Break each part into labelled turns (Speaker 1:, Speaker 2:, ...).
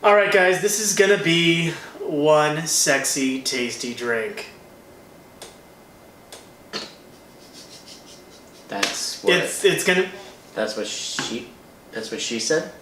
Speaker 1: Alright guys, this is gonna be one sexy, tasty drink.
Speaker 2: That's what
Speaker 1: It's gonna...
Speaker 2: That's what she said?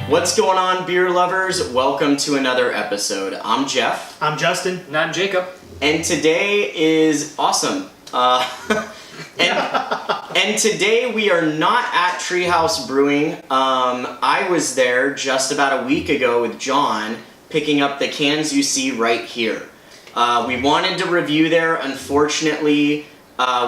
Speaker 2: What's going on, beer lovers? Welcome to another episode. I'm Jeff.
Speaker 1: I'm Justin.
Speaker 3: And I'm Jacob.
Speaker 2: And today is awesome. And today we are not at Tree House Brewing. I was there just about a week ago with John, picking up the cans you see right here. We wanted to review there. Unfortunately,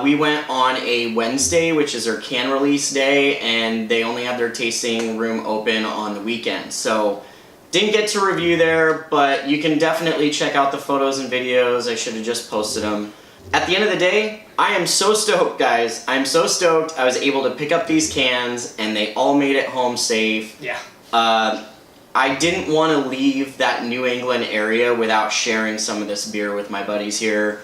Speaker 2: we went on a Wednesday, which is our can release day, and they only have their tasting room open on the weekend. So, didn't get to review there, but you can definitely check out the photos and videos. I should have just posted them. At the end of the day, I am so stoked, guys. I'm so stoked I was able to pick up these cans, and they all made it home safe.
Speaker 3: Yeah.
Speaker 2: I didn't want to leave that New England area without sharing some of this beer with my buddies here.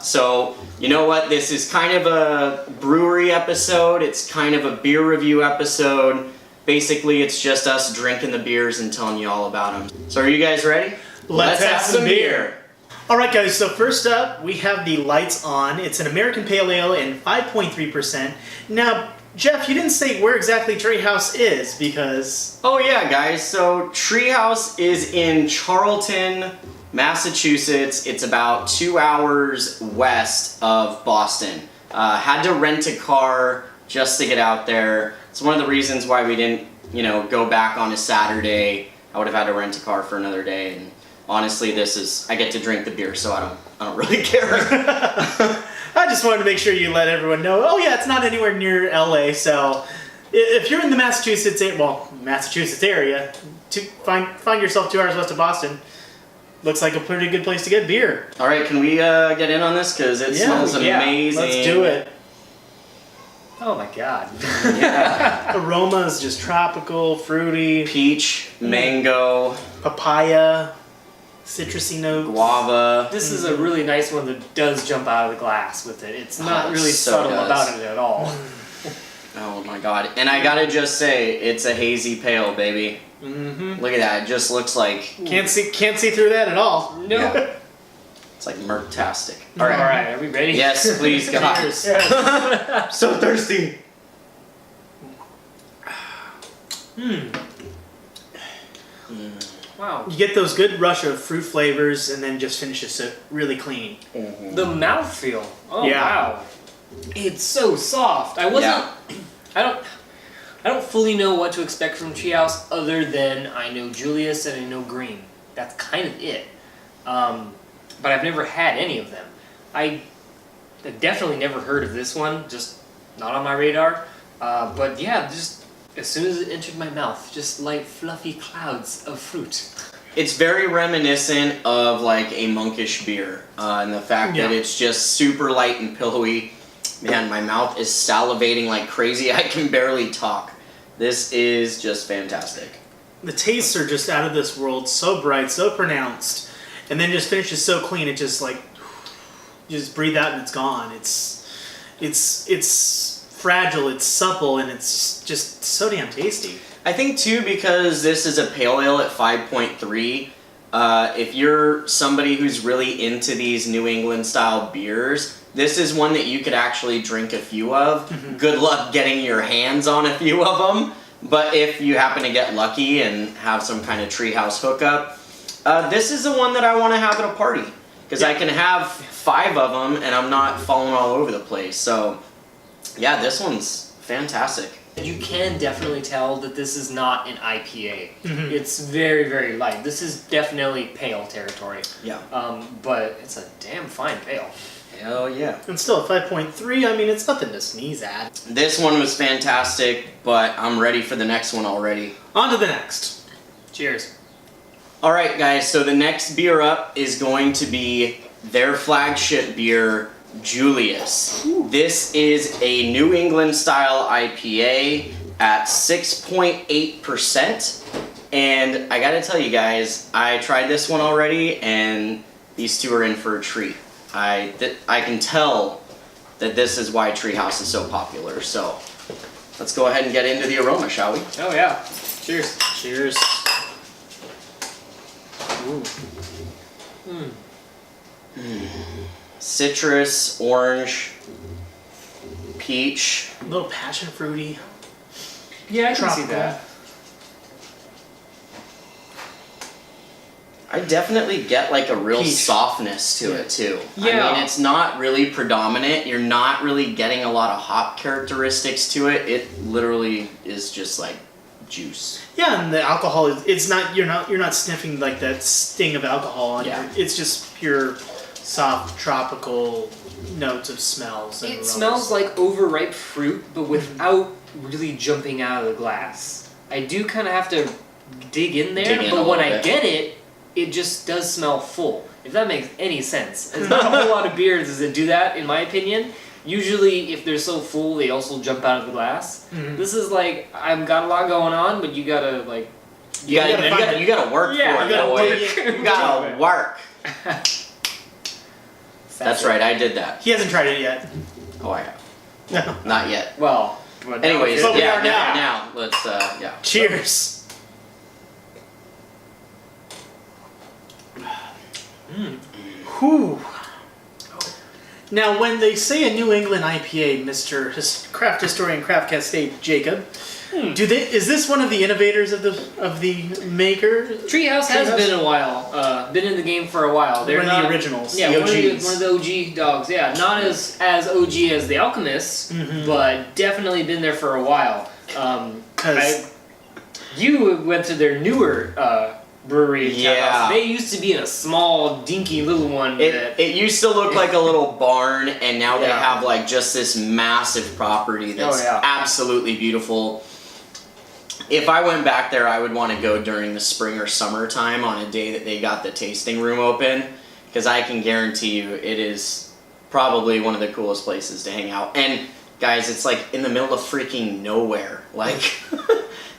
Speaker 2: So, you know what? This is kind of a brewery episode. It's kind of a beer review episode. Basically, it's just us drinking the beers and telling you all about them. So, are you guys ready?
Speaker 1: Let's have some beer. Alright guys, so first up, we have the Lights On. It's an American Pale Ale and 5.3%. Now, Jeff, you didn't say where exactly Tree House is, because...
Speaker 2: Oh yeah, guys. So, Tree House is in Charlton, Massachusetts. It's about 2 hours west of Boston. Had to rent a car just to get out there. It's one of the reasons why we didn't, go back on a Saturday. I would have had to rent a car for another day. And honestly, I get to drink the beer, so I don't really care.
Speaker 1: I just wanted to make sure you let everyone know. Oh yeah, it's not anywhere near LA. So if you're in the Massachusetts area, find yourself 2 hours west of Boston. Looks like a pretty good place to get beer.
Speaker 2: All right, can we get in on this? Because it smells amazing.
Speaker 1: Let's do it.
Speaker 3: Oh my god.
Speaker 2: Yeah.
Speaker 1: Aroma is just tropical, fruity.
Speaker 2: Peach, mango,
Speaker 1: Papaya, citrusy notes.
Speaker 2: guava.
Speaker 3: This is a really nice one that does jump out of the glass with it. It's not really
Speaker 2: so
Speaker 3: subtle
Speaker 2: does.
Speaker 3: about it at all.
Speaker 2: Oh my god. And I gotta just say, it's a hazy pale, baby.
Speaker 1: Mm-hmm.
Speaker 2: Look at that. It just looks like...
Speaker 1: Can't see through that at all.
Speaker 3: No.
Speaker 2: Yeah. It's like murktastic.
Speaker 3: All right, are we ready?
Speaker 2: Yes, please, God.
Speaker 1: Cheers.
Speaker 2: So thirsty.
Speaker 3: Wow.
Speaker 1: You get those good rush of fruit flavors and then just finishes it really clean.
Speaker 2: Mm-hmm.
Speaker 3: The mouthfeel. Oh
Speaker 1: Yeah.
Speaker 3: wow. It's so soft. I wasn't.
Speaker 2: Yeah.
Speaker 3: I don't fully know what to expect from Tree House other than I know Julius and I know Green. That's kind of it. But I've never had any of them. I definitely never heard of this one. Just not on my radar. But yeah, just as soon as it entered my mouth, just light fluffy clouds of fruit.
Speaker 2: It's very reminiscent of like a monkish beer. And the fact that it's just super light and pillowy. Man, my mouth is salivating like crazy. I can barely talk. This is just fantastic.
Speaker 1: The tastes are just out of this world, so bright, so pronounced, and then just finishes so clean. It just like, you just breathe out and it's gone. It's fragile, it's supple, and it's just so damn tasty.
Speaker 2: I think too, because this is a pale ale at 5.3, if you're somebody who's really into these New England style beers, this is one that you could actually drink a few of. Mm-hmm. Good luck getting your hands on a few of them. But if you happen to get lucky and have some kind of treehouse hookup, this is the one that I want to have at a party. Because I can have 5 of them and I'm not falling all over the place. So, yeah, this one's fantastic.
Speaker 3: You can definitely tell that this is not an IPA.
Speaker 1: Mm-hmm.
Speaker 3: It's very, very light. This is definitely pale territory.
Speaker 2: Yeah.
Speaker 3: But it's a damn fine pale.
Speaker 2: Hell yeah.
Speaker 1: And still, at 5.3, I mean, it's nothing to sneeze at.
Speaker 2: This one was fantastic, but I'm ready for the next one already.
Speaker 1: On to the next.
Speaker 3: Cheers.
Speaker 2: All right, guys, so the next beer up is going to be their flagship beer, Julius. This is a New England style IPA at 6.8%. And I gotta tell you guys, I tried this one already, and these two are in for a treat. I can tell that this is why Tree House is so popular. So let's go ahead and get into the aroma, shall we?
Speaker 3: Oh yeah. Cheers.
Speaker 1: Cheers. Ooh.
Speaker 2: Citrus, orange, peach.
Speaker 1: A little passion fruity.
Speaker 3: Yeah, I can see
Speaker 1: Tropical.
Speaker 3: that.
Speaker 2: I definitely get like a real
Speaker 1: Peach.
Speaker 2: softness to it too.
Speaker 3: Yeah.
Speaker 2: I mean, it's not really predominant. You're not really getting a lot of hop characteristics to it. It literally is just like juice.
Speaker 1: Yeah, and the alcohol it's not you're not sniffing like that sting of alcohol on
Speaker 3: Yeah.
Speaker 1: it. It's just pure soft tropical notes of smells and
Speaker 3: It
Speaker 1: aromas.
Speaker 3: smells like overripe fruit, but without really jumping out of the glass. I do kind of have to dig in there,
Speaker 2: Dig in a
Speaker 3: but when
Speaker 2: little
Speaker 3: I
Speaker 2: bit.
Speaker 3: get it, it just does smell full. If that makes any sense. There's not a whole lot of beers that do that, in my opinion. Usually, if they're so full, they also jump out of the glass.
Speaker 1: Mhm.
Speaker 3: This is like, I've got a lot going on, but you gotta, like...
Speaker 2: You gotta work
Speaker 3: Yeah,
Speaker 2: for
Speaker 3: you
Speaker 2: it.
Speaker 3: gotta
Speaker 2: boy.
Speaker 3: work.
Speaker 2: You gotta work. That's right, I did that.
Speaker 1: He hasn't tried it yet.
Speaker 2: Oh, I have. Not yet.
Speaker 3: Well, but now
Speaker 2: Anyways,
Speaker 3: it's-
Speaker 1: But we
Speaker 2: yeah,
Speaker 1: are now.
Speaker 2: now let's yeah.
Speaker 1: Cheers. Whew. Now, when they say a New England IPA, Mr. Craft historian, Craft Cascade Jacob, is this one of the innovators of the maker?
Speaker 3: Tree House has
Speaker 1: Treehouse?
Speaker 3: been a while, been in the game for a while. They're
Speaker 1: One of
Speaker 3: not,
Speaker 1: the originals,
Speaker 3: Yeah,
Speaker 1: the
Speaker 3: one of the,
Speaker 1: OGs.
Speaker 3: one of the OG dogs. Yeah, not as OG as the Alchemists, but definitely been there for a while.
Speaker 1: 'Cause-
Speaker 3: You went to their newer brewery in
Speaker 2: Yeah.
Speaker 3: Townhouse. They used to be in a small, dinky little one. that,
Speaker 2: It used to look like a little barn, and now they
Speaker 3: Yeah.
Speaker 2: have like just this massive property that's
Speaker 3: Oh, yeah.
Speaker 2: absolutely beautiful. If I went back there, I would want to go during the spring or summertime on a day that they got the tasting room open, because I can guarantee you it is probably one of the coolest places to hang out. And guys, it's like in the middle of freaking nowhere. Like,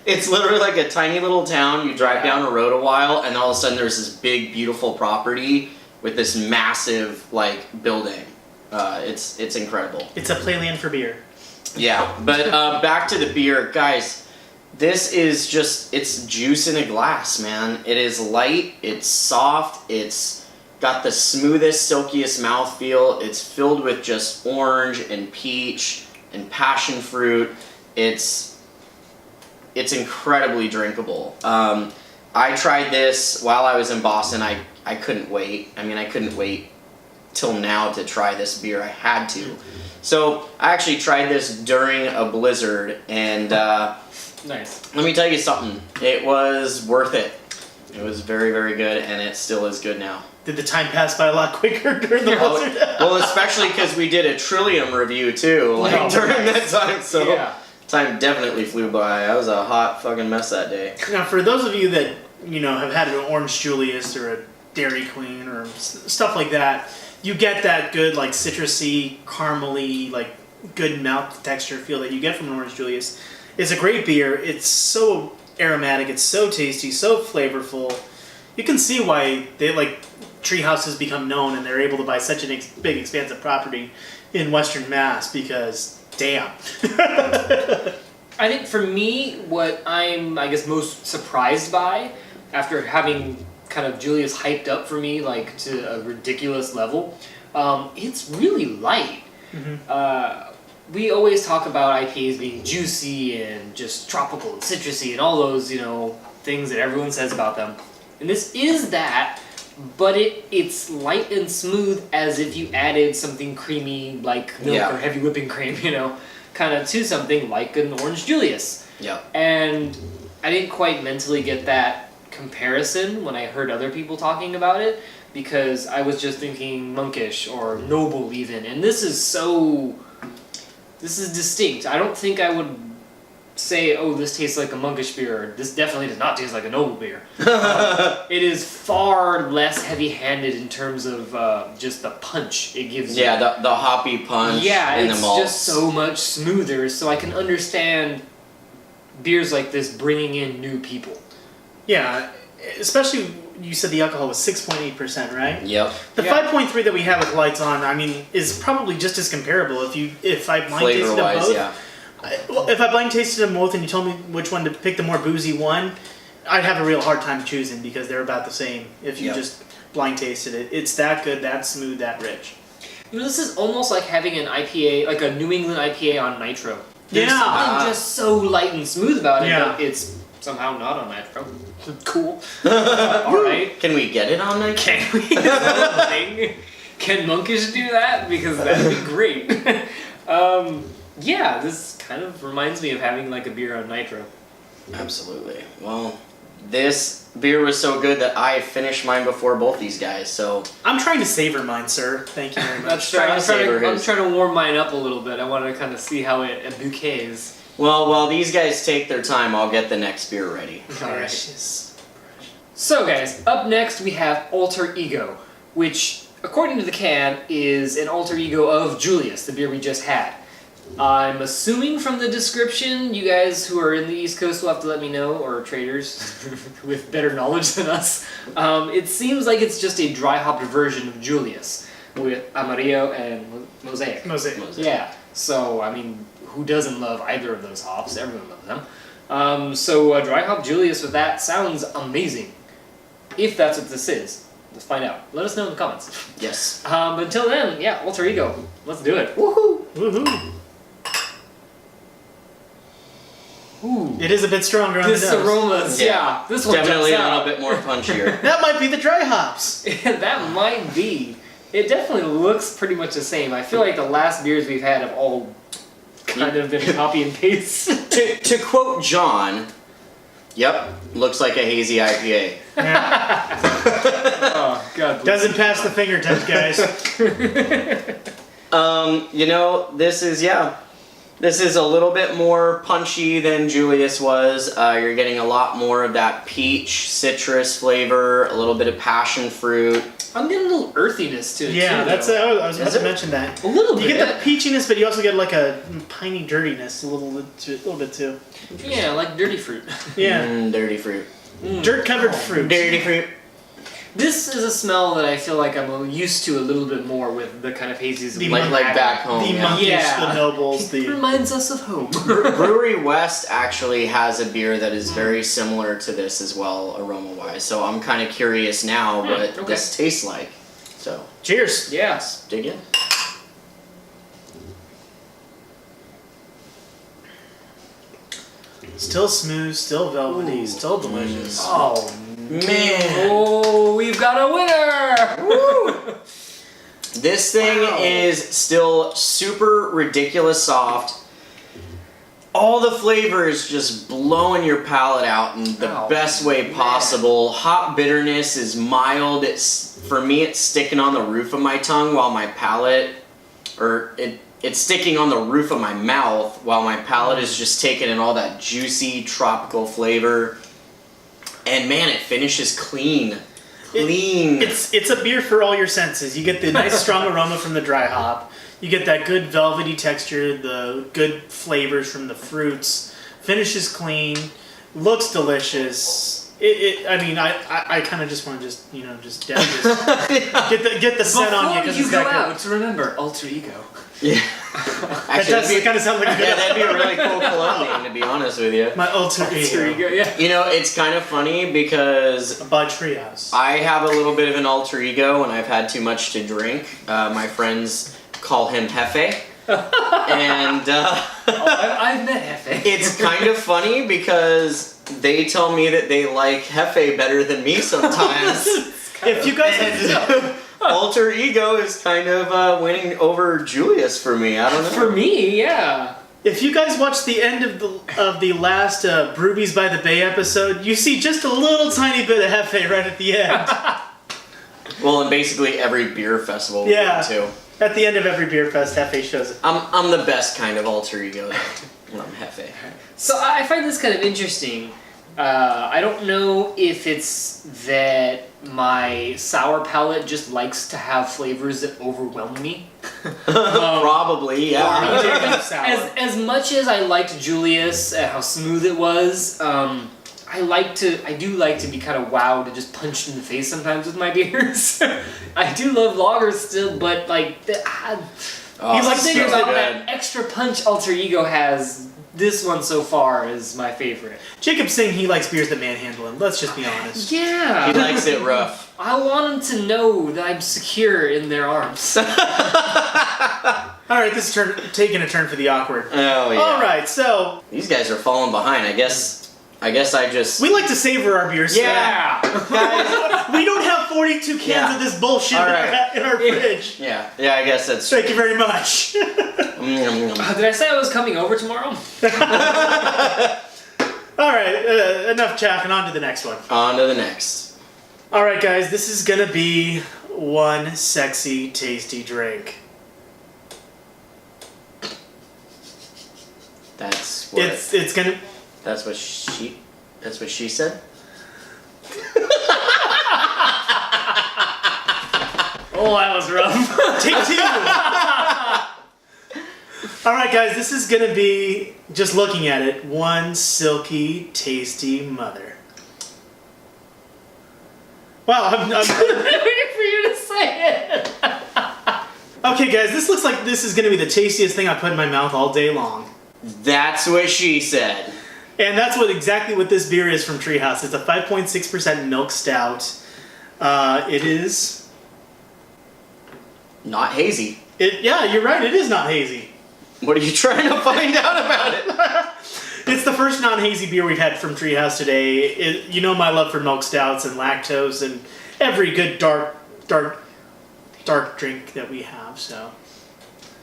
Speaker 2: it's literally like a tiny little town. You drive down a road a while, and all of a sudden there's this big, beautiful property with this massive like building. It's incredible.
Speaker 1: It's a playland for beer.
Speaker 2: Yeah, but back to the beer, guys. This is just, it's juice in a glass, man. It is light, it's soft, it's got the smoothest, silkiest mouthfeel. It's filled with just orange and peach and passion fruit. It's incredibly drinkable. I tried this while I was in Boston. I couldn't wait. I mean, I couldn't wait till now to try this beer. I had to. So I actually tried this during a blizzard, and
Speaker 3: nice.
Speaker 2: let me tell you something. It was worth it. It was very, very good, and it still is good now.
Speaker 1: Did the time pass by a lot quicker during the
Speaker 2: Oh,
Speaker 1: blizzard?
Speaker 2: well, especially because we did a Trillium review too, like
Speaker 3: Oh,
Speaker 2: during
Speaker 3: nice.
Speaker 2: that time. So
Speaker 3: Yeah.
Speaker 2: time definitely flew by. I was a hot fucking mess that day.
Speaker 1: Now, for those of you that have had an Orange Julius or a Dairy Queen or stuff like that, you get that good like citrusy, caramely, like good mouth texture feel that you get from an Orange Julius. It's a great beer. It's so aromatic. It's so tasty, so flavorful. You can see why they Tree House has become known, and they're able to buy such a big, expansive property in Western Mass because, damn.
Speaker 3: I think for me, what I'm, I guess, most surprised by, after having kind of Julius hyped up for me, like, to a ridiculous level, it's really light. We always talk about IPAs being juicy and just tropical and citrusy and all those, things that everyone says about them. And this is that, but it's light and smooth as if you added something creamy like milk or heavy whipping cream, kind of to something like an Orange Julius.
Speaker 2: Yep.
Speaker 3: And I didn't quite mentally get that comparison when I heard other people talking about it, because I was just thinking monkish or noble even, and this is distinct. I don't think I would say, oh, this tastes like a monkish beer. This definitely does not taste like a noble beer. It is far less heavy-handed in terms of just the punch it gives you.
Speaker 2: Yeah, the hoppy punch.
Speaker 3: Yeah,
Speaker 2: and
Speaker 3: it's
Speaker 2: the malts.
Speaker 3: just so much smoother. So I can understand beers like this bringing in new people.
Speaker 1: Yeah, especially you said the alcohol was 6.8%, right?
Speaker 2: Yep.
Speaker 1: The
Speaker 3: Yeah.
Speaker 1: 5.3 that we have with lights on, I mean, is probably just as comparable. If I blind tasted them
Speaker 2: Flavor-wise,
Speaker 1: both,
Speaker 2: yeah.
Speaker 1: If I blind tasted them both and you told me which one to pick, the more boozy one, I'd have a real hard time choosing because they're about the same. If you
Speaker 2: Yep.
Speaker 1: just blind tasted it, it's that good, that smooth, that rich.
Speaker 3: You know, this is almost like having an IPA, like a New England IPA on nitro. There's
Speaker 1: Yeah.
Speaker 3: something just so light and smooth about it,
Speaker 1: Yeah.
Speaker 3: but it's somehow not on nitro. Cool. Alright.
Speaker 2: Can we get it on night?
Speaker 3: Can we? Is that a thing? Can Monkish do that? Because that'd be great. Yeah, this kind of reminds me of having like a beer on nitro.
Speaker 2: Absolutely. Well, this beer was so good that I finished mine before both these guys, so...
Speaker 1: I'm trying to savor mine, sir. Thank you very much.
Speaker 3: That's
Speaker 2: trying to savor
Speaker 3: I'm
Speaker 2: his.
Speaker 3: trying to warm mine up a little bit. I want to kind of see how it bouquets.
Speaker 2: Well, while these guys take their time, I'll get the next beer ready.
Speaker 1: Precious.
Speaker 3: So guys, up next we have Alter Ego, which, according to the can, is an alter ego of Julius, the beer we just had. I'm assuming from the description, you guys who are in the East Coast will have to let me know, or traders with better knowledge than us. It seems like it's just a dry hopped version of Julius, with Amarillo and Mosaic.
Speaker 1: Mosaic.
Speaker 3: Yeah, so, I mean, who doesn't love either of those hops? Everyone loves them. So dry hop Julius with that sounds amazing. If that's what this is. Let's find out. Let us know in the comments.
Speaker 2: Yes.
Speaker 3: But until then, yeah, Alter Ego. Let's do it. Woohoo!
Speaker 1: Woohoo!
Speaker 3: Ooh.
Speaker 1: It is a bit stronger on
Speaker 3: This
Speaker 1: the nose.
Speaker 3: aromas, yeah. This one
Speaker 2: Definitely
Speaker 3: jumps
Speaker 2: a
Speaker 3: out.
Speaker 2: little bit more punchier.
Speaker 1: That might be the dry hops.
Speaker 3: That might be. It definitely looks pretty much the same. I feel like the last beers we've had have all kind of been copy and paste.
Speaker 2: to quote John, yep, looks like a hazy IPA.
Speaker 1: Yeah.
Speaker 3: Oh, God.
Speaker 1: Doesn't pass the finger test, guys.
Speaker 2: You know, this is a little bit more punchy than Julius was. You're getting a lot more of that peach, citrus flavor, a little bit of passion fruit.
Speaker 3: I'm getting a little earthiness to it,
Speaker 1: Yeah,
Speaker 3: too.
Speaker 1: that's.
Speaker 3: though.
Speaker 1: I was about
Speaker 2: Is
Speaker 1: to
Speaker 2: it?
Speaker 1: mention that.
Speaker 3: A little
Speaker 1: You
Speaker 3: bit.
Speaker 1: get the peachiness, but you also get like a piney dirtiness, a little bit too.
Speaker 3: Yeah, like dirty fruit.
Speaker 1: Yeah,
Speaker 2: Dirty fruit.
Speaker 1: dirt covered fruit.
Speaker 2: Dirty fruit.
Speaker 3: This is a smell that I feel like I'm used to a little bit more with the kind of hazies.
Speaker 1: The
Speaker 3: we
Speaker 2: Like
Speaker 3: have.
Speaker 2: back home.
Speaker 1: The
Speaker 2: yeah.
Speaker 1: monkish,
Speaker 3: Yeah.
Speaker 1: the nobles,
Speaker 3: It
Speaker 1: the.
Speaker 3: reminds us of home.
Speaker 2: Brewery West actually has a beer that is very similar to this as well, aroma-wise. So I'm kind of curious now what
Speaker 3: okay.
Speaker 2: this tastes like. So,
Speaker 1: Cheers.
Speaker 3: Yes.
Speaker 2: dig in.
Speaker 1: Still smooth, still velvety,
Speaker 3: Ooh.
Speaker 1: still delicious.
Speaker 3: Oh
Speaker 2: Man.
Speaker 3: Oh, we've got a winner!
Speaker 2: Woo! This thing
Speaker 3: Wow.
Speaker 2: is still super ridiculous soft. All the flavors just blowing your palate out in the
Speaker 3: Oh,
Speaker 2: best way
Speaker 3: man.
Speaker 2: possible. Hop bitterness is mild. For me, it's sticking on the roof of my tongue while my palate, it's sticking on the roof of my mouth while my palate is just taking in all that juicy tropical flavor. And man, it finishes clean. Clean.
Speaker 1: It's a beer for all your senses. You get the nice strong aroma from the dry hop. You get that good velvety texture, the good flavors from the fruits. Finishes clean, looks delicious. I kind of just want to just down this, get the scent on you
Speaker 3: Before
Speaker 1: because
Speaker 3: you
Speaker 1: it's
Speaker 3: go
Speaker 1: that
Speaker 3: out, remember, Alter Ego.
Speaker 2: Yeah.
Speaker 1: That
Speaker 2: Actually,
Speaker 1: does kind of sound like a good.
Speaker 2: yeah, that'd be a really cool cologne name, to be honest with you.
Speaker 1: My alter
Speaker 3: Alter
Speaker 1: ego.
Speaker 3: Ego, yeah.
Speaker 2: You know, it's kind of funny because
Speaker 1: By Tree House.
Speaker 2: I have a little bit of an alter ego when I've had too much to drink. My friends call him Hefe. And
Speaker 3: I've met Hefe.
Speaker 2: it's kind of funny because they tell me that they like Hefe better than me sometimes.
Speaker 1: If you guys
Speaker 2: And alter ego is kind of winning over Julius for me. I don't know.
Speaker 3: For me, yeah.
Speaker 1: If you guys watch the end of the last Brewbies by the Bay episode, you see just a little tiny bit of Hefe right at the end.
Speaker 2: Well, and basically every beer festival we
Speaker 1: Yeah.
Speaker 2: went to.
Speaker 1: At the end of every beer fest, Hefe shows up.
Speaker 2: I'm the best kind of alter ego. I'm Hefe.
Speaker 3: So I find this kind of interesting. I don't know if it's that my sour palate just likes to have flavors that overwhelm me.
Speaker 2: Probably, yeah.
Speaker 3: As much as I liked Julius and how smooth it was, I do like to be kind of wowed and just punched in the face sometimes with my beers. I do love lagers still, but like something
Speaker 2: so
Speaker 3: about
Speaker 2: good.
Speaker 3: that extra punch Alter Ego has. This one so far is my favorite.
Speaker 1: Jacob's saying he likes beers that manhandle him. Let's just be honest.
Speaker 3: Yeah.
Speaker 2: He likes it rough.
Speaker 3: I want him to know that I'm secure in their arms.
Speaker 1: All right, this is taking a turn for the awkward.
Speaker 2: Oh yeah.
Speaker 1: All right, so
Speaker 2: These guys are falling behind. I guess I just.
Speaker 1: we like to savor our beers.
Speaker 2: Yeah. Guys.
Speaker 1: We don't have 42 cans
Speaker 2: Yeah.
Speaker 1: of this bullshit
Speaker 2: All right.
Speaker 1: in our fridge.
Speaker 2: Yeah. Yeah. I guess that's.
Speaker 1: Thank you very much.
Speaker 3: Did I say I was coming over tomorrow?
Speaker 1: All right, enough chatting. On to the next one.
Speaker 2: On to the next.
Speaker 1: All right, guys, this is gonna be one sexy, tasty drink.
Speaker 2: That's what.
Speaker 1: It's gonna.
Speaker 2: That's what she said.
Speaker 3: Oh, that was rough.
Speaker 1: Take two. All right, guys, this is gonna be, just looking at it, one silky, tasty mother. Wow, I'm
Speaker 3: waiting for you to say it.
Speaker 1: okay, guys. This looks like this is gonna be the tastiest thing I put in my mouth all day long,
Speaker 2: That's what she said.
Speaker 1: and that's exactly what this beer is from Tree House. It's a 5.6% milk stout. It is.
Speaker 2: Not hazy.
Speaker 1: Yeah, you're right. It is not hazy.
Speaker 2: What are you trying to find out about it?
Speaker 1: It's the first non-hazy beer we've had from Tree House today. You know my love for milk stouts and lactose and every good dark drink that we have. So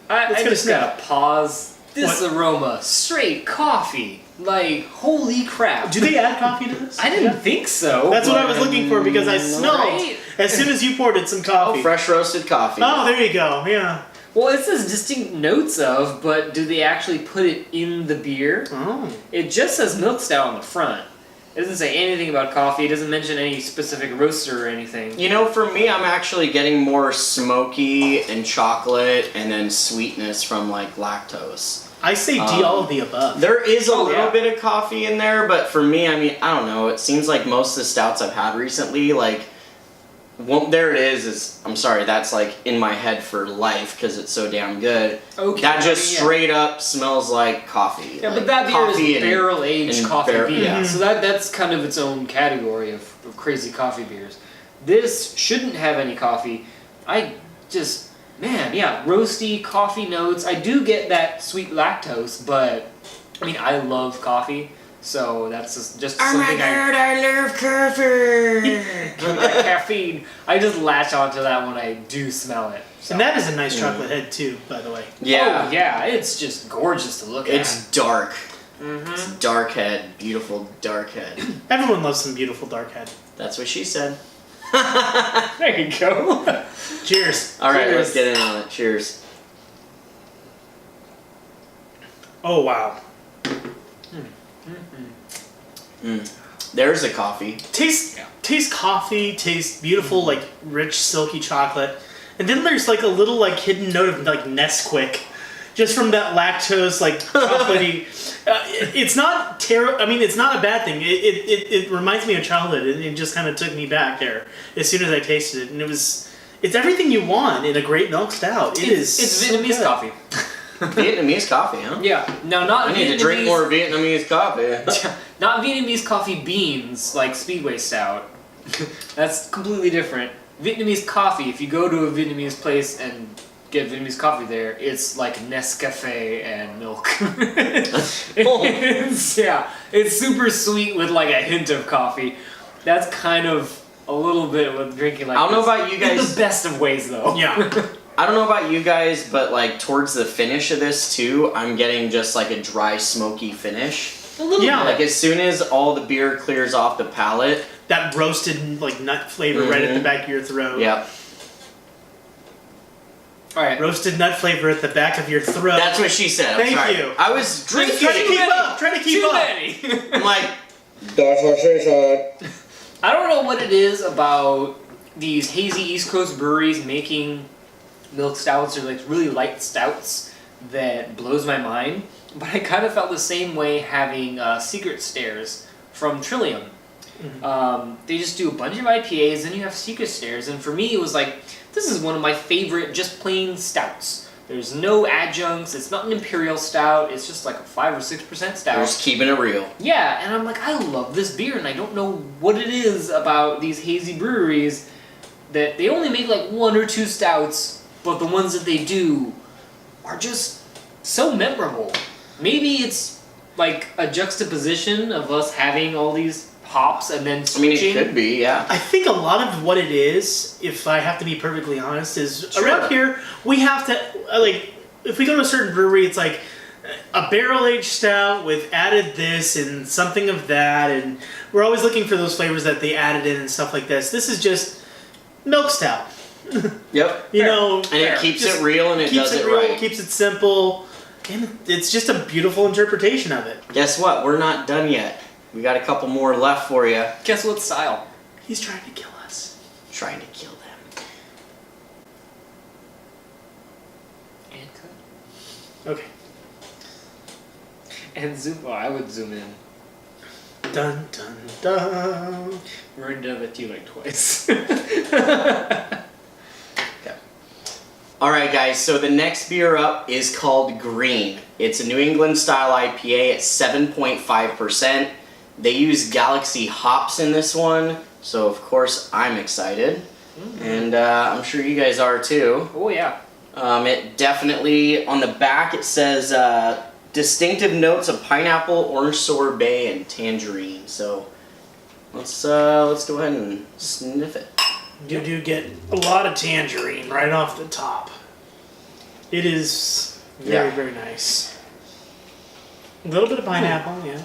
Speaker 3: I just
Speaker 1: sniff.
Speaker 3: gotta pause. This aroma, straight coffee. Like, holy crap.
Speaker 1: do they add coffee to this?
Speaker 3: I didn't think so.
Speaker 1: That's what I was
Speaker 3: but-
Speaker 1: looking for because I smelled
Speaker 3: Right?
Speaker 1: as soon as you poured it some coffee.
Speaker 2: Fresh roasted coffee.
Speaker 1: Oh, there you go. Yeah.
Speaker 3: Well, it says distinct notes of, but do they actually put it in the beer?
Speaker 1: Oh.
Speaker 3: It just says milk stout on the front. It doesn't say anything about coffee. It doesn't mention any specific roaster or anything.
Speaker 2: You know, for me, I'm actually getting more smoky and chocolate and then sweetness from like lactose.
Speaker 1: I say D all of the above.
Speaker 2: There is a little
Speaker 3: yeah.
Speaker 2: bit of coffee in there, but for me, I mean, I don't know. It seems like most of the stouts I've had recently, like, there it is. I'm sorry, that's like in my head for life because it's so damn good.
Speaker 3: Okay.
Speaker 2: That just
Speaker 3: yeah.
Speaker 2: straight up smells like coffee.
Speaker 3: Yeah,
Speaker 2: like
Speaker 3: but that beer
Speaker 2: coffee
Speaker 3: is barrel-aged
Speaker 2: and
Speaker 3: coffee beer.
Speaker 2: yeah.
Speaker 3: So that's kind of its own category of crazy coffee beers. This shouldn't have any coffee. Roasty coffee notes. I do get that sweet lactose, but I mean, I love coffee, so that's just something
Speaker 2: I love coffee.
Speaker 3: that caffeine. I just latch onto that when I do smell it. So.
Speaker 1: And that is a nice chocolate head too, by the way.
Speaker 2: Yeah.
Speaker 3: Oh yeah, it's just gorgeous to look
Speaker 2: It's dark.
Speaker 3: at.
Speaker 2: It's a dark head. Beautiful dark head.
Speaker 1: Everyone loves some beautiful dark head.
Speaker 2: That's what she said.
Speaker 3: There you go.
Speaker 1: Cheers.
Speaker 2: Alright,
Speaker 3: Cheers.
Speaker 2: let's get in on it. Cheers.
Speaker 1: Oh wow.
Speaker 2: There's a coffee.
Speaker 1: Taste coffee, taste beautiful, like rich, silky chocolate. And then there's like a little like hidden note of like Nesquik. Just from that lactose, like chocolatey. It's not terrible. I mean, it's not a bad thing. It reminds me of childhood. It just kind of took me back there as soon as I tasted it, and it's everything you want in a great milk stout. It's so
Speaker 3: Vietnamese
Speaker 1: good.
Speaker 3: coffee.
Speaker 2: Vietnamese coffee, huh?
Speaker 3: Yeah. Now not
Speaker 2: I need to drink more Vietnamese coffee.
Speaker 3: Not Vietnamese coffee beans like Speedway Stout. That's completely different. Vietnamese coffee, if you go to a Vietnamese place and get Vietnamese coffee there, it's like Nescafe and milk. It's super sweet with like a hint of coffee. That's kind of a little bit with drinking like
Speaker 2: I don't know
Speaker 3: this.
Speaker 2: about you
Speaker 3: In
Speaker 2: guys.
Speaker 3: the best of ways though.
Speaker 1: Yeah.
Speaker 2: I don't know about you guys, but like towards the finish of this too, I'm getting just like a dry, smoky finish.
Speaker 3: A little
Speaker 1: Yeah.
Speaker 3: bit.
Speaker 2: Like as soon as all the beer clears off the palate.
Speaker 1: That roasted like nut flavor right at the back of your throat.
Speaker 2: Yep.
Speaker 3: All right.
Speaker 1: Roasted nut flavor at the back of your throat.
Speaker 2: That's what she said. I'm
Speaker 1: Thank
Speaker 2: sorry.
Speaker 1: you.
Speaker 2: I was drinking.
Speaker 1: Try to keep up. Try to keep
Speaker 3: Too
Speaker 1: up.
Speaker 3: many.
Speaker 2: I'm like, that's what she said.
Speaker 3: I don't know what it is about these hazy East Coast breweries making milk stouts or like really light stouts that blows my mind. But I kind of felt the same way having Secret Stairs from Trillium. They just do a bunch of IPAs, then you have Secret Stairs, and for me it was like, this is one of my favorite just plain stouts. There's no adjuncts, it's not an imperial stout, it's just like a 5 or 6% stout.
Speaker 2: We're just keeping it real.
Speaker 3: Yeah, and I'm like, I love this beer, and I don't know what it is about these hazy breweries that they only make like 1 or 2 stouts, but the ones that they do are just so memorable. Maybe it's like a juxtaposition of us having all these hops and then
Speaker 2: I mean,
Speaker 3: switching.
Speaker 2: it could be, yeah.
Speaker 1: I think a lot of what it is, if I have to be perfectly honest, is
Speaker 2: Sure.
Speaker 1: around here we have to like if we go to a certain brewery, it's like a barrel-aged stout with added this and something of that, and we're always looking for those flavors that they added in and stuff like this. This is just milk stout.
Speaker 2: Yep.
Speaker 1: You know,
Speaker 2: And it keeps
Speaker 1: just
Speaker 2: it real and it
Speaker 1: keeps
Speaker 2: does it
Speaker 1: real,
Speaker 2: right.
Speaker 1: keeps it simple, and it's just a beautiful interpretation of it.
Speaker 2: Guess what? We're not done yet. We got a couple more left for you.
Speaker 3: Guess what style?
Speaker 1: He's trying to kill us.
Speaker 2: Trying to kill them.
Speaker 3: And cut.
Speaker 1: Okay.
Speaker 3: And zoom. Oh, I would zoom in.
Speaker 1: Dun dun dun.
Speaker 3: We're already done that to you like twice.
Speaker 2: Alright guys, so the next beer up is called Green. It's a New England style IPA at 7.5%. They use Galaxy hops in this one, so of course I'm excited. And I'm sure you guys are too.
Speaker 3: Oh yeah.
Speaker 2: It definitely, on the back it says distinctive notes of pineapple, orange sorbet, and tangerine. So let's go ahead and sniff it.
Speaker 1: You do get a lot of tangerine right off the top. It is very,
Speaker 2: Yeah.
Speaker 1: very nice. A little bit of pineapple, yeah.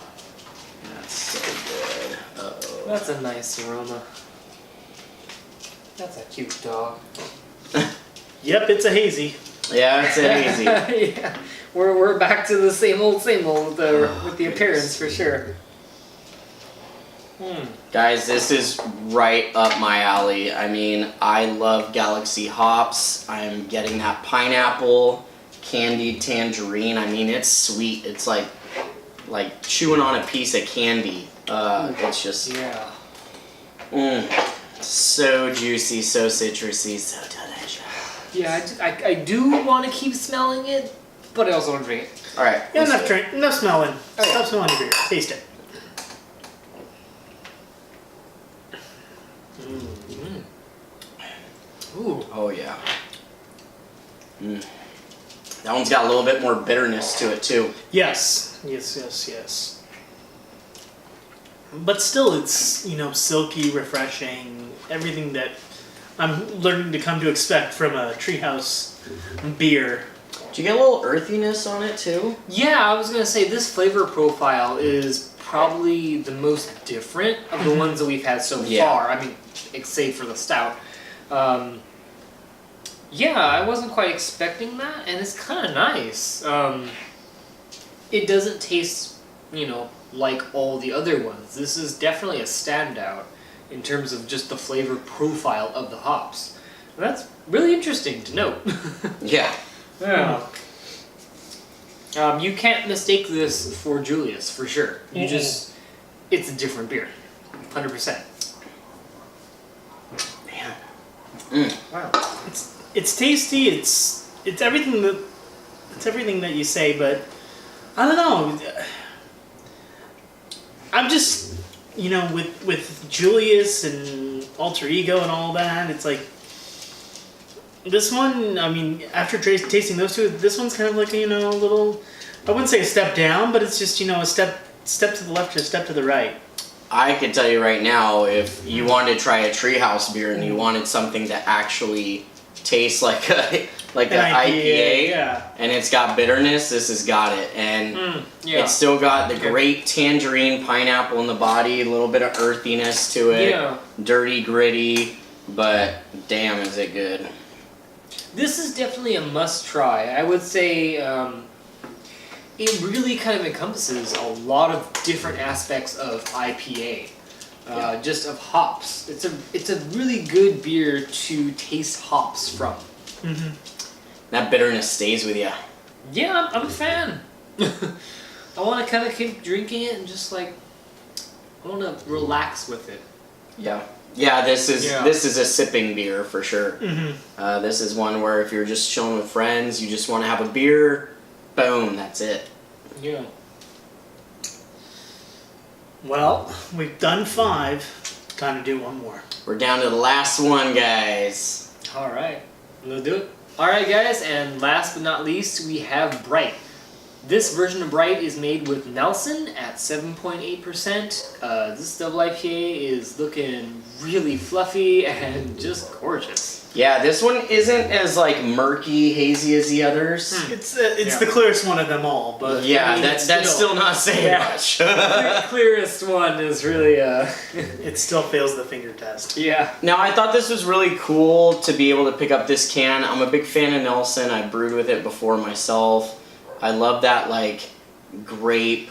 Speaker 2: That's so good. Uh-oh.
Speaker 3: That's a nice aroma. That's a cute dog.
Speaker 1: Yep, it's a hazy.
Speaker 2: Yeah, it's a hazy.
Speaker 3: Yeah. We're back to the same old with the
Speaker 2: goodness.
Speaker 3: appearance for sure.
Speaker 2: Guys, this is right up my alley. I mean, I love Galaxy hops. I'm getting that pineapple, candied tangerine. I mean, it's sweet. It's like chewing on a piece of candy. It's just
Speaker 3: Yeah.
Speaker 2: so juicy, so citrusy, so delicious.
Speaker 3: Yeah, I do want to keep smelling it, but I also want to drink it.
Speaker 2: All right.
Speaker 1: Yeah,
Speaker 2: let's
Speaker 1: enough
Speaker 2: do it.
Speaker 1: drink, enough smelling. Stop smelling your beer. Taste it.
Speaker 3: Ooh.
Speaker 2: Oh yeah. That one's got a little bit more bitterness to it too.
Speaker 1: Yes, yes, yes, yes. But still, it's, you know, silky, refreshing, everything that I'm learning to come to expect from a Treehouse beer.
Speaker 2: Do you get a little earthiness on it too?
Speaker 3: Yeah, I was gonna say this flavor profile is probably the most different of the ones that we've had so
Speaker 2: Yeah.
Speaker 3: far. I mean, save for the stout. Yeah, I wasn't quite expecting that, and it's kind of nice. It doesn't taste, you know, like all the other ones. This is definitely a standout in terms of just the flavor profile of the hops. And that's really interesting to note.
Speaker 2: Yeah.
Speaker 3: Yeah. You can't mistake this for Julius, for sure. You just, it's a different beer. 100%.
Speaker 2: Man.
Speaker 3: Wow.
Speaker 1: It's tasty. It's everything that you say, but I don't know. I'm just, you know, with Julius and Alter Ego and all that. It's like this one. I mean, after tasting those two, this one's kind of like, you know, a little. I wouldn't say a step down, but it's just, you know, a step to the left or a step to the right.
Speaker 2: I can tell you right now, if you wanted to try a Treehouse beer and you wanted something to actually tastes like an
Speaker 1: An
Speaker 2: IPA,
Speaker 1: yeah.
Speaker 2: and it's got bitterness, this has got it. And
Speaker 3: Yeah.
Speaker 2: it's still got the
Speaker 3: Okay.
Speaker 2: great tangerine pineapple in the body, a little bit of earthiness to it,
Speaker 3: Yeah.
Speaker 2: dirty, gritty, but damn is it good.
Speaker 3: This is definitely a must try. I would say it really kind of encompasses a lot of different aspects of IPA, just of hops. It's a really good beer to taste hops from.
Speaker 2: That bitterness stays with you.
Speaker 3: Yeah, I'm a fan. I want to kind of keep drinking it and just like I want to relax with it.
Speaker 2: Yeah. Yeah, this is a sipping beer for sure. This is one where if you're just chilling with friends, you just want to have a beer, boom, that's it.
Speaker 3: Yeah.
Speaker 1: Well, we've done 5. Time to do one more.
Speaker 2: We're down to the last one, guys.
Speaker 3: All right, we'll do it. All right, guys, and last but not least, we have Bright. This version of Bright is made with Nelson at 7.8%. This double IPA is looking really fluffy and just gorgeous.
Speaker 2: Yeah, this one isn't as like murky, hazy as the others.
Speaker 1: It's
Speaker 3: Yeah.
Speaker 1: the clearest one of them all, but
Speaker 2: Yeah,
Speaker 1: I mean,
Speaker 2: that's
Speaker 1: it's
Speaker 2: still not saying
Speaker 3: Yeah.
Speaker 2: much.
Speaker 3: The clearest one is really
Speaker 1: it still fails the finger test.
Speaker 3: yeah.
Speaker 2: Now, I thought this was really cool to be able to pick up this can. I'm a big fan of Nelson. I brewed with it before myself. I love that like grape,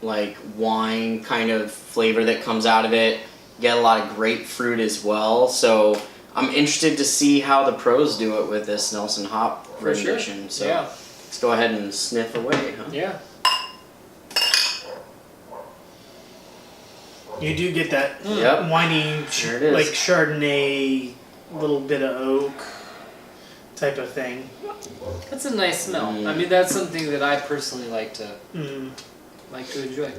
Speaker 2: like wine kind of flavor that comes out of it. Get a lot of grapefruit as well. So I'm interested to see how the pros do it with this Nelson hop
Speaker 3: For sure.
Speaker 2: rendition. So
Speaker 3: Yeah.
Speaker 2: let's go ahead and sniff away, huh?
Speaker 3: Yeah.
Speaker 1: You do get that
Speaker 2: Yep.
Speaker 1: winey,
Speaker 2: There it is.
Speaker 1: like Chardonnay, little bit of oak type of thing.
Speaker 3: That's a nice smell. I mean, that's something that I personally like to
Speaker 1: Mm.
Speaker 3: enjoy.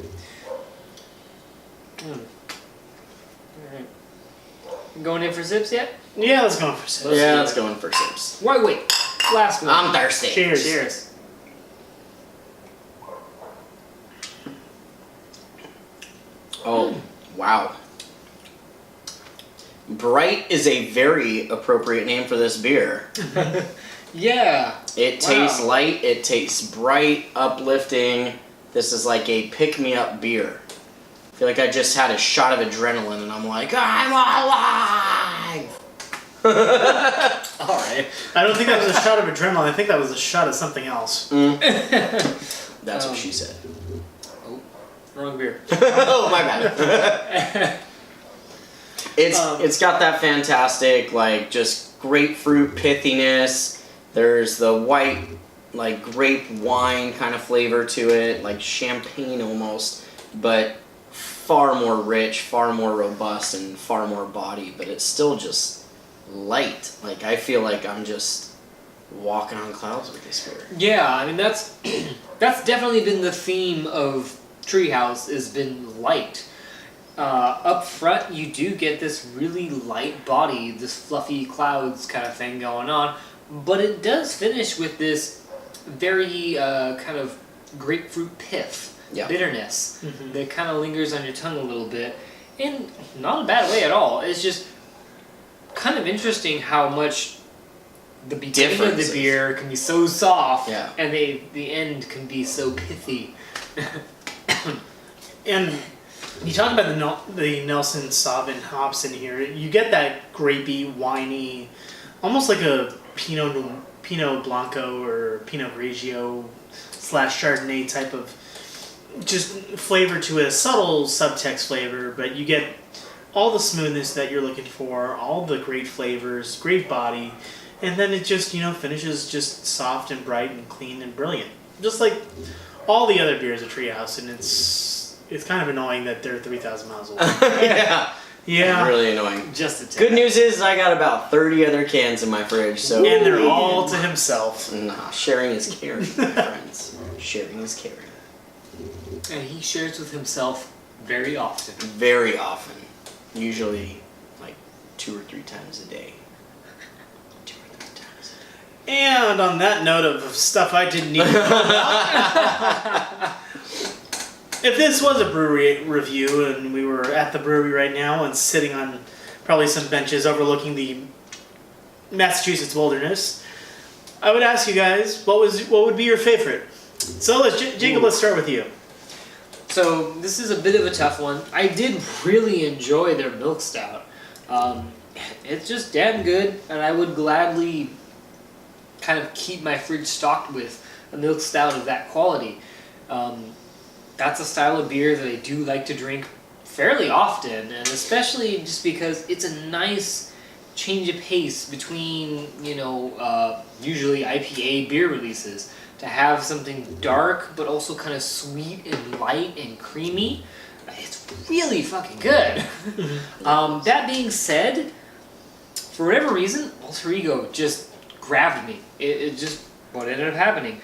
Speaker 3: Alright. Going in for sips yet?
Speaker 1: Yeah, let's go for some.
Speaker 2: Yeah, let's go in for sips.
Speaker 3: Wait. Last one.
Speaker 2: I'm thirsty.
Speaker 1: Cheers.
Speaker 3: Cheers.
Speaker 2: Oh, wow. Bright is a very appropriate name for this beer.
Speaker 3: Yeah.
Speaker 2: It
Speaker 3: Wow.
Speaker 2: tastes light, it tastes bright, uplifting. This is like a pick-me-up beer. I feel like I just had a shot of adrenaline and I'm like, I'm alive!
Speaker 3: Alright.
Speaker 1: I don't think that was a shot of adrenaline. I think that was a shot of something else.
Speaker 2: That's what she said.
Speaker 3: Wrong beer.
Speaker 2: Oh, my bad. It's got that fantastic, like, just grapefruit pithiness. There's the white, like, grape wine kind of flavor to it, like champagne almost, but far more rich, far more robust, and far more body, but it's still just light. Like, I feel like I'm just walking on clouds with this beer.
Speaker 3: Yeah, I mean that's definitely been the theme of Treehouse, has been light. Up front, you do get this really light body, this fluffy clouds kind of thing going on, but it does finish with this very kind of grapefruit pith, bitterness that kind of lingers on your tongue a little bit, in not a bad way at all. It's just kind of interesting how much the beginning of the beer can be so soft, and the end can be so pithy.
Speaker 1: And you talk about the Nelson Sauvin hops in here. You get that grapey, winey, almost like a Pinot Blanco or Pinot Grigio / Chardonnay type of just flavor to it. A subtle subtext flavor, but you get all the smoothness that you're looking for, all the great flavors, great body, and then it just, finishes just soft and bright and clean and brilliant. Just like all the other beers at Treehouse, and it's kind of annoying that they're 3,000 miles away. Yeah.
Speaker 2: Really annoying.
Speaker 3: Just a tip.
Speaker 2: Good news is I got about 30 other cans in my fridge, so...
Speaker 1: And they're all to himself.
Speaker 2: Nah, sharing is caring, my friends. Sharing is caring.
Speaker 3: And he shares with himself very often.
Speaker 2: Very often. Usually, like, 2 or 3 times a day. 2 or 3 times a day.
Speaker 1: And on that note of stuff I didn't need to know about, if this was a brewery review and we were at the brewery right now and sitting on probably some benches overlooking the Massachusetts wilderness, I would ask you guys, what would be your favorite? So Jacob, let's start with you.
Speaker 3: So this is a bit of a tough one. I did really enjoy their milk stout. It's just damn good, and I would gladly kind of keep my fridge stocked with a milk stout of that quality. That's a style of beer that I do like to drink fairly often, and especially just because it's a nice change of pace between, usually IPA beer releases. To have something dark, but also kind of sweet and light and creamy, it's really fucking good. That being said, for whatever reason, Alter Ego just grabbed me. It just, what ended up happening.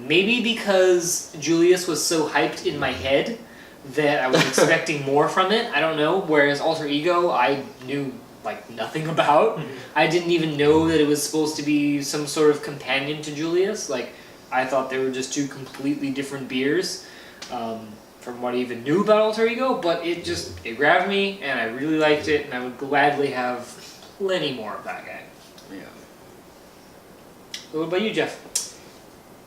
Speaker 3: Maybe because Julius was so hyped in my head that I was expecting more from it, I don't know. Whereas Alter Ego, I knew nothing about. I didn't even know that it was supposed to be some sort of companion to Julius. I thought they were just two completely different beers from what I even knew about Alter Ego, but it grabbed me, and I really liked it, and I would gladly have plenty more of that guy.
Speaker 2: Yeah.
Speaker 3: What about you, Jeff?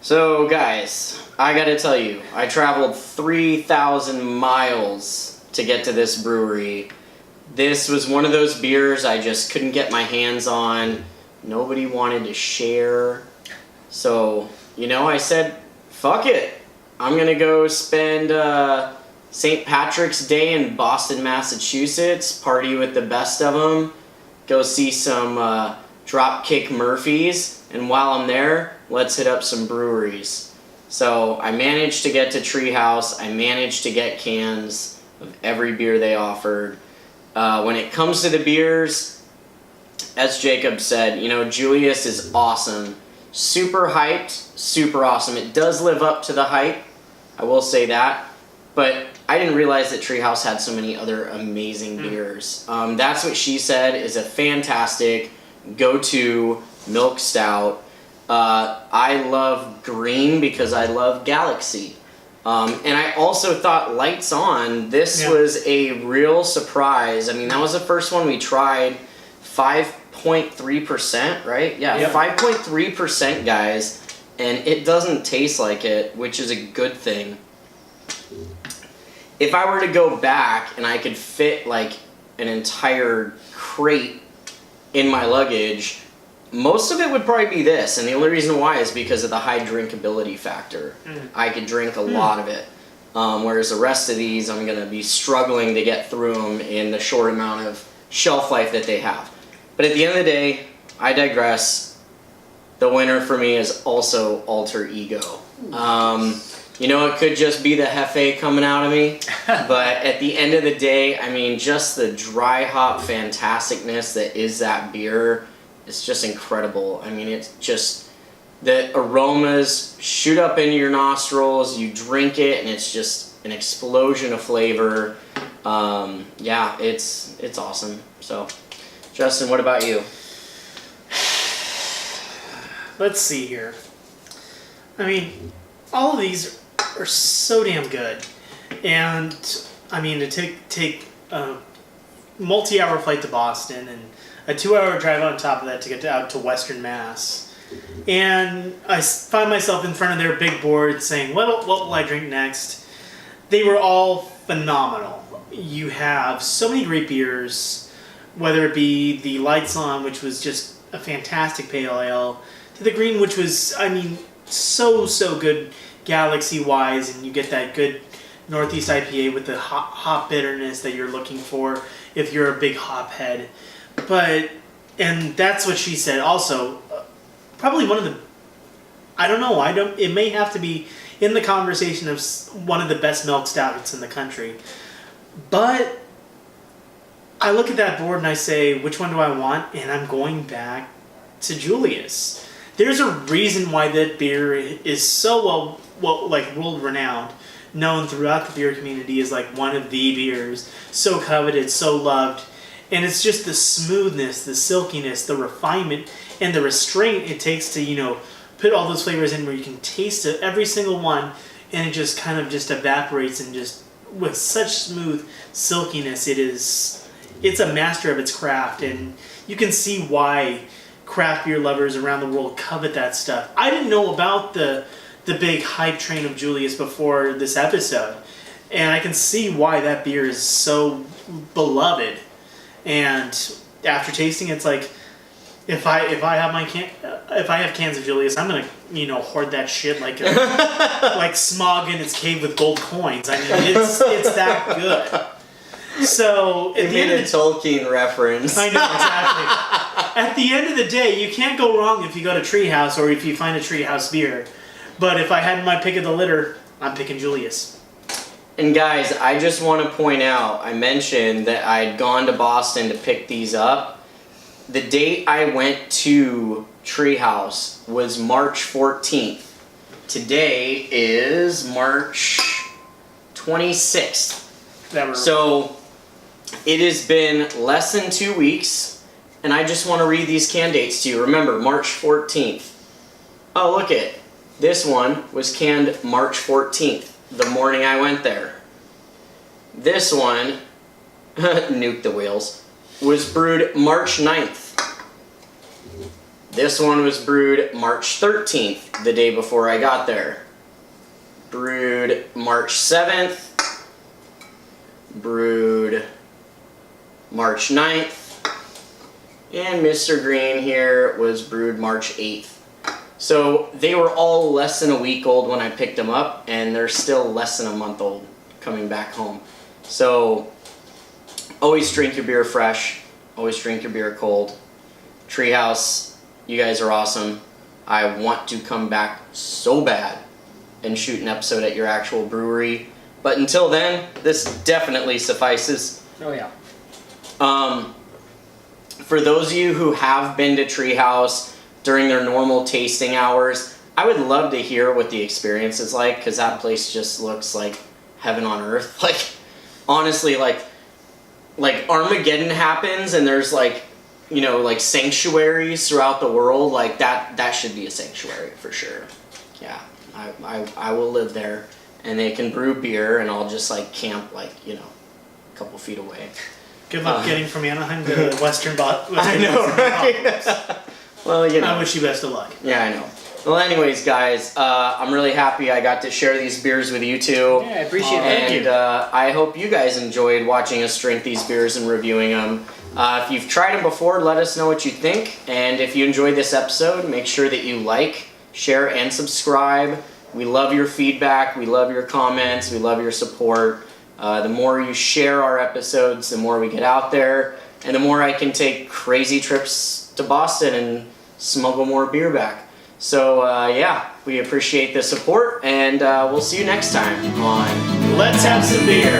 Speaker 2: So, guys, I gotta tell you, I traveled 3,000 miles to get to this brewery. This was one of those beers I just couldn't get my hands on. Nobody wanted to share. So, I said, fuck it. I'm gonna go spend St. Patrick's Day in Boston, Massachusetts, party with the best of them, go see some Dropkick Murphys, and while I'm there, let's hit up some breweries. So I managed to get to Tree House. I managed to get cans of every beer they offered. When it comes to the beers, as Jacob said, Julius is awesome. Super hyped, super awesome. It does live up to the hype, I will say that. But I didn't realize that Treehouse had so many other amazing beers. That's What She Said is a fantastic go-to milk stout. I love green because I love Galaxy. And I also thought Lights On, this was a real surprise. I mean, that was the first one we tried. 5.3%, right? Yeah, yep. 5.3%, guys. And it doesn't taste like it, which is a good thing. If I were to go back and I could fit an entire crate in my luggage, most of it would probably be this. And the only reason why is because of the high drinkability factor. I could drink a lot of it. Whereas the rest of these, I'm going to be struggling to get through them in the short amount of shelf life that they have. But at the end of the day, I digress. The winner for me is also Alter Ego. It could just be the Hefe coming out of me. But at the end of the day, I mean, just the dry hop fantasticness that is that beer is just incredible. I mean, it's just, the aromas shoot up into your nostrils, you drink it, and it's just an explosion of flavor. It's awesome. So, Justin, what about you?
Speaker 1: Let's see here. I mean, all of these are so damn good. And, I mean, to take a multi-hour flight to Boston and a 2-hour drive on top of that to get out to Western Mass. And I find myself in front of their big board saying, what will I drink next? They were all phenomenal. You have so many great beers, whether it be the Lights On, which was just a fantastic pale ale, to the green, which was, I mean, so good Galaxy-wise, and you get that good Northeast IPA with the hop bitterness that you're looking for if you're a big hop head. And That's What She Said also, probably one of the, it may have to be in the conversation of one of the best milk stouts in the country. But I look at that board and I say, which one do I want? And I'm going back to Julius. There's a reason why that beer is so world-renowned, known throughout the beer community as one of the beers, so coveted, so loved. And it's just the smoothness, the silkiness, the refinement, and the restraint it takes to, put all those flavors in where you can taste it, every single one, and it just kind of just evaporates, and just with such smooth silkiness, it's a master of its craft. And you can see why craft beer lovers around the world covet that stuff. I didn't know about the big hype train of Julius before this episode, and I can see why that beer is so beloved. And after tasting, it's like if I have cans of Julius, I'm gonna hoard that shit like like Smog in its cave with gold coins. I mean, it's that good. So at the end of the
Speaker 2: Tolkien reference.
Speaker 1: I know, exactly. At the end of the day, you can't go wrong if you go to Tree House or if you find a Tree House beer. But if I had my pick of the litter, I'm picking Julius.
Speaker 2: And guys, I just want to point out, I mentioned that I'd gone to Boston to pick these up. The date I went to Tree House was March 14th. Today is March 26th. So it has been less than 2 weeks, and I just want to read these can dates to you. Remember, March 14th. Oh, look it. This one was canned March 14th, the morning I went there. This one, nuke the wheels, was brewed March 9th. This one was brewed March 13th, the day before I got there. Brewed March 7th. Brewed March 9th. And Mr. Green here was brewed March 8th. So they were all less than a week old when I picked them up, and they're still less than a month old coming back home. So always drink your beer fresh. Always drink your beer cold. Treehouse, you guys are awesome. I want to come back so bad and shoot an episode at your actual brewery. But until then, this definitely suffices.
Speaker 3: Oh yeah.
Speaker 2: For those of you who have been to Treehouse during their normal tasting hours, I would love to hear what the experience is like, because that place just looks like heaven on earth. Like, honestly, like Armageddon happens and there's like sanctuaries throughout the world. Like that should be a sanctuary for sure. Yeah, I will live there, and they can brew beer, and I'll just like camp a couple feet away.
Speaker 1: Good luck getting from Anaheim to Western
Speaker 2: I know, right? Well,
Speaker 1: I wish you best of luck.
Speaker 2: Yeah, I know. Well, anyways, guys, I'm really happy I got to share these beers with you two.
Speaker 3: Yeah, I appreciate it.
Speaker 1: Thank you.
Speaker 2: And I hope you guys enjoyed watching us drink these beers and reviewing them. If you've tried them before, let us know what you think. And if you enjoyed this episode, make sure that you like, share, and subscribe. We love your feedback. We love your comments. We love your support. The more you share our episodes, the more we get out there, and the more I can take crazy trips to Boston and smuggle more beer back. So yeah, we appreciate the support, and we'll see you next time on
Speaker 1: Let's have some beer.